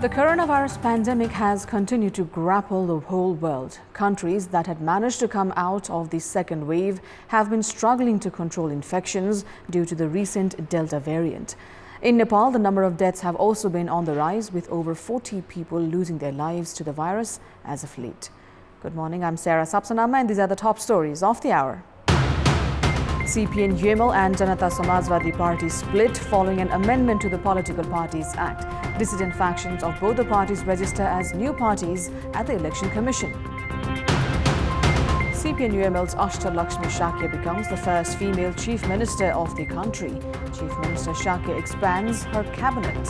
The coronavirus pandemic has continued to grapple the whole world. Countries that had managed to come out of the second wave have been struggling to control infections due to the recent Delta variant. In Nepal, the number of deaths have also been on the rise, with over 40 people losing their lives to the virus as of late. Good morning, I'm Sarah Sapsanama, and these are the top stories of the hour. CPN UML and Janata Samajwadi Party split following an amendment to the Political Parties Act. Dissident factions of both the parties register as new parties at the Election Commission. CPN UML's Ashtalakshmi Shakya becomes the first female Chief Minister of the country. Chief Minister Shakya expands her cabinet.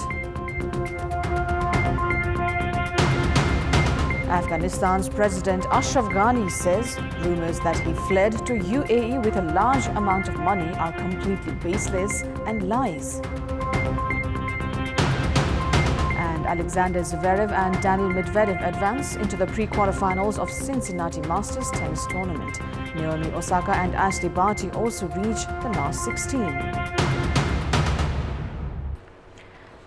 Afghanistan's President Ashraf Ghani says rumors that he fled to UAE with a large amount of money are completely baseless and lies. And Alexander Zverev and Daniil Medvedev advance into the pre-quarterfinals of Cincinnati Masters tennis tournament. Naomi Osaka and Ashley Barty also reach the last 16.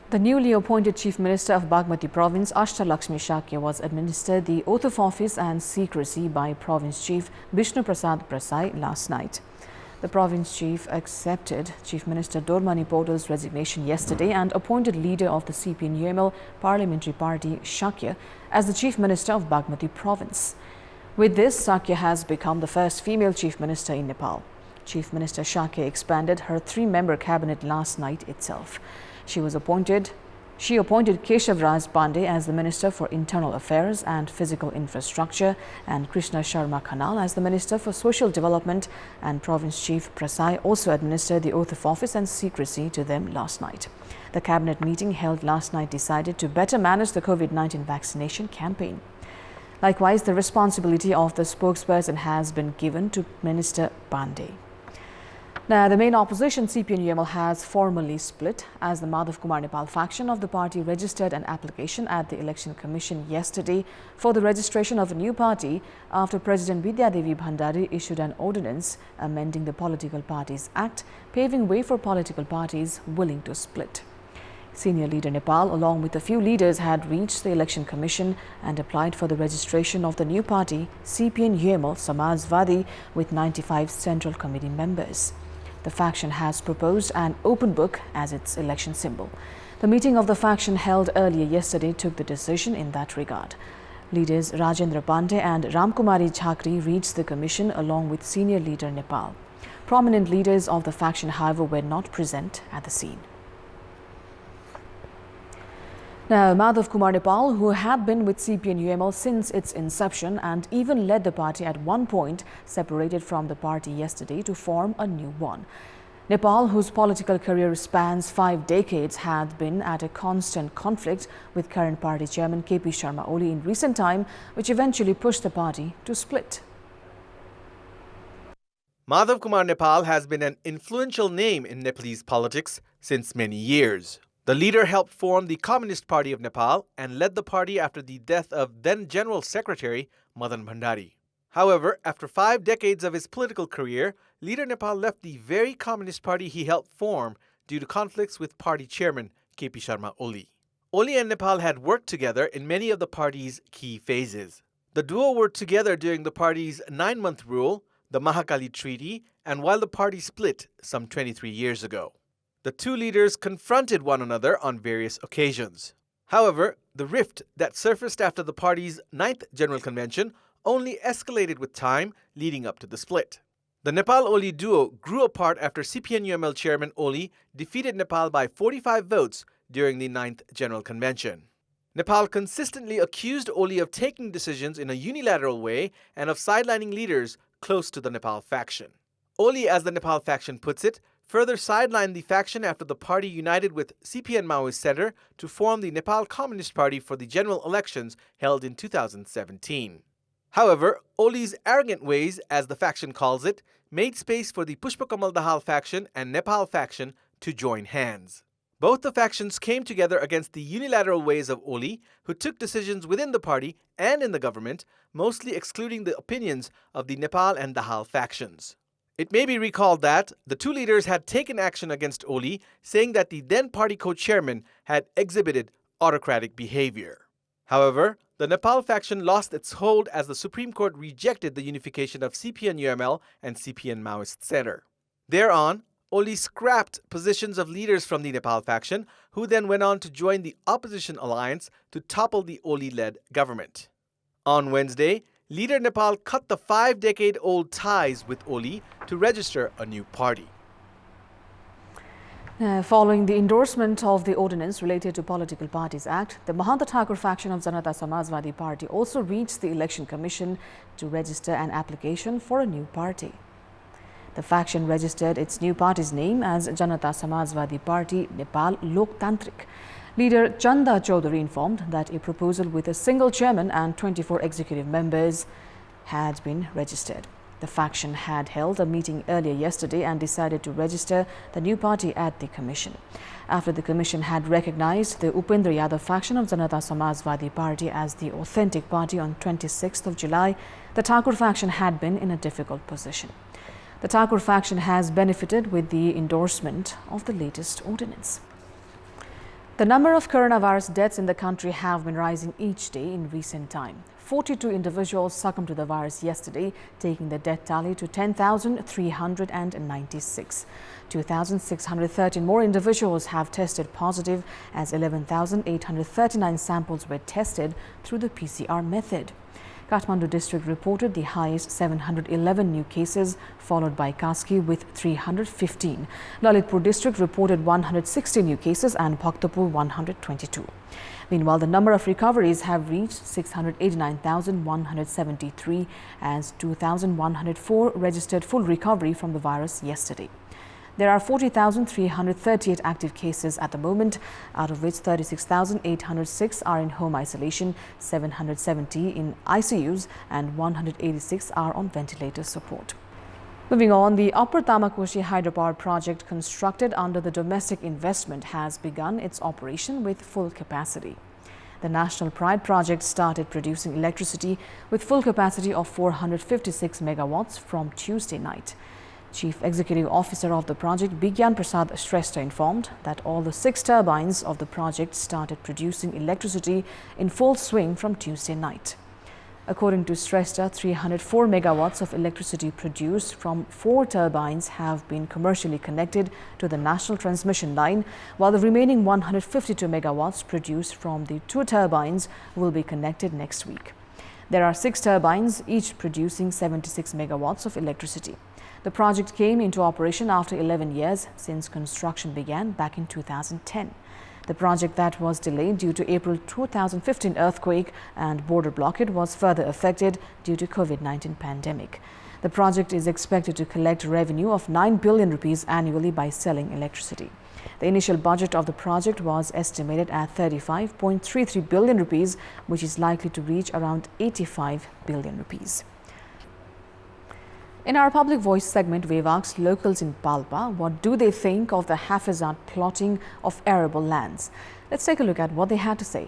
The newly appointed Chief Minister of Bagmati Province, Ashtalakshmi Shakya, was administered the oath of office and secrecy by Province Chief Bishnu Prasad Prasai last night. The Province Chief accepted Chief Minister Dormani Podal's resignation yesterday and appointed leader of the CPN UML Parliamentary Party, Shakya, as the Chief Minister of Bagmati Province. With this, Shakya has become the first female Chief Minister in Nepal. Chief Minister Shakya expanded her three-member cabinet last night itself. She appointed Keshav Raj Pandey as the Minister for Internal Affairs and Physical Infrastructure and Krishna Sharma Khanal as the Minister for Social Development, and Province Chief Prasai also administered the oath of office and secrecy to them last night. The cabinet meeting held last night decided to better manage the COVID-19 vaccination campaign. Likewise, the responsibility of the spokesperson has been given to Minister Pandey. Now, the main opposition, CPN UML, has formally split as the Madhav Kumar Nepal faction of the party registered an application at the Election Commission yesterday for the registration of a new party after President Vidya Devi Bhandari issued an ordinance amending the Political Parties Act, paving way for political parties willing to split. Senior leader Nepal, along with a few leaders, had reached the Election Commission and applied for the registration of the new party, CPN UML Samajwadi, with 95 Central Committee members. The faction has proposed an open book as its election symbol. The meeting of the faction held earlier yesterday took the decision in that regard. Leaders Rajendra Pandey and Ramkumari Chakri reached the commission along with senior leader Nepal. Prominent leaders of the faction, however, were not present at the scene. Now, Madhav Kumar Nepal, who had been with CPN UML since its inception and even led the party at one point, separated from the party yesterday to form a new one. Nepal, whose political career spans 5 decades, had been at a constant conflict with current party chairman KP Sharma Oli in recent time, which eventually pushed the party to split. Madhav Kumar Nepal has been an influential name in Nepalese politics since many years. The leader helped form the Communist Party of Nepal and led the party after the death of then General Secretary Madan Bhandari. However, after 5 decades of his political career, leader Nepal left the very Communist Party he helped form due to conflicts with party chairman KP Sharma Oli. Oli and Nepal had worked together in many of the party's key phases. The duo were together during the party's 9-month rule, the Mahakali Treaty, and while the party split some 23 years ago. The two leaders confronted one another on various occasions. However, the rift that surfaced after the party's 9th General Convention only escalated with time leading up to the split. The Nepal-Oli duo grew apart after CPN UML chairman Oli defeated Nepal by 45 votes during the 9th General Convention. Nepal consistently accused Oli of taking decisions in a unilateral way and of sidelining leaders close to the Nepal faction. Oli, as the Nepal faction puts it, further sidelined the faction after the party united with CPN Maoist Center to form the Nepal Communist Party for the general elections held in 2017. However, Oli's arrogant ways, as the faction calls it, made space for the Pushpa Kamal Dahal faction and Nepal faction to join hands. Both the factions came together against the unilateral ways of Oli, who took decisions within the party and in the government, mostly excluding the opinions of the Nepal and Dahal factions. It may be recalled that the two leaders had taken action against Oli, saying that the then party co-chairman had exhibited autocratic behavior. However, the Nepal faction lost its hold as the Supreme Court rejected the unification of CPN-UML and CPN-Maoist Center. Thereon, Oli scrapped positions of leaders from the Nepal faction, who then went on to join the opposition alliance to topple the Oli-led government. On Wednesday, Leader Nepal cut the 5-decade-old ties with Oli to register a new party. Following the endorsement of the ordinance related to Political Parties Act, the Mahanta Thakur faction of Janata Samajwadi Party also reached the Election Commission to register an application for a new party. The faction registered its new party's name as Janata Samajwadi Party Nepal Loktantrik. Leader Chanda Chaudhary informed that a proposal with a single chairman and 24 executive members had been registered. The faction had held a meeting earlier yesterday and decided to register the new party at the commission. After the commission had recognized the Upendra Yadav faction of Janata Samajwadi Party as the authentic party on 26th of July, the Thakur faction had been in a difficult position. The Thakur faction has benefited with the endorsement of the latest ordinance. The number of coronavirus deaths in the country have been rising each day in recent time. 42 individuals succumbed to the virus yesterday, taking the death tally to 10,396. 2,613 more individuals have tested positive as 11,839 samples were tested through the PCR method. Kathmandu district reported the highest 711 new cases, followed by Kaski with 315. Lalitpur district reported 160 new cases and Bhaktapur 122. Meanwhile, the number of recoveries have reached 689,173 as 2,104 registered full recovery from the virus yesterday. There are 40,338 active cases at the moment, out of which 36,806 are in home isolation, 770 in ICUs and 186 are on ventilator support. Moving on, the Upper Tamakoshi hydropower project constructed under the domestic investment has begun its operation with full capacity. The National Pride project started producing electricity with full capacity of 456 megawatts from Tuesday night. Chief Executive Officer of the project, Bigyan Prasad Shrestha, informed that all the 6 turbines of the project started producing electricity in full swing from Tuesday night. According to Shrestha, 304 megawatts of electricity produced from 4 turbines have been commercially connected to the national transmission line, while the remaining 152 megawatts produced from the 2 turbines will be connected next week. There are 6 turbines, each producing 76 megawatts of electricity. The project came into operation after 11 years since construction began back in 2010. The project that was delayed due to April 2015 earthquake and border blockade was further affected due to COVID-19 pandemic. The project is expected to collect revenue of 9 billion rupees annually by selling electricity. The initial budget of the project was estimated at 35.33 billion rupees, which is likely to reach around 85 billion rupees. In our Public Voice segment, we've asked locals in Palpa what do they think of the haphazard plotting of arable lands. Let's take a look at what they had to say.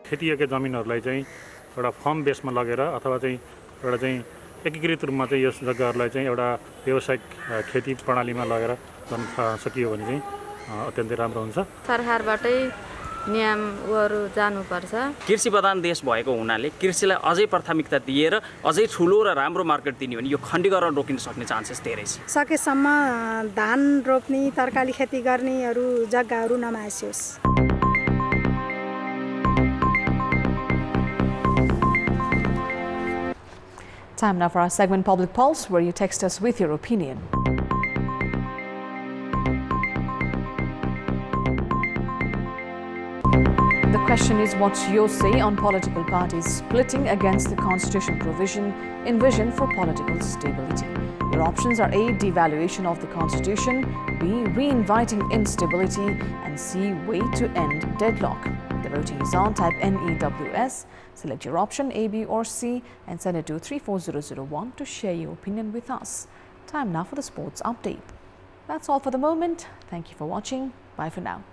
खेतीयोग्य जमिनहरूलाई चाहिँ एउटा firm बेसमा लगेर अथवा चाहिँ एउटा चाहिँ एकीकृत रूपमा चाहिँ यस जग्गाहरूलाई चाहिँ एउटा व्यावसायिक खेती प्रणालीमा लगेर गर्न सकियो भने चाहिँ अत्यन्तै राम्रो हुन्छ। सरकारबाटै नियमहरु जानुपर्छ। कृषि प्रधान देश भएको हुनाले कृषिलाई अझै प्राथमिकता दिएर अझै ठूलो र राम्रो मार्केट दिने भने यो खण्डीकरण रोकिन सक्ने चान्सेस धेरै छ। सकेसम्म धान रोप्ने तरकारी खेती गर्नेहरु जग्गाहरु नमासियोस्। Time now for our segment Public Pulse, where you text us with your opinion. The question is, what's your say on political parties splitting against the constitution provision envisioned for political stability? Your options are A. Devaluation of the constitution, B. Re-inviting instability, and C. Way to end deadlock. The voting is on. Type NEWS, select your option A, B or C and send it to 34001 to share your opinion with us. Time now for the sports update. That's all for the moment. Thank you for watching. Bye for now.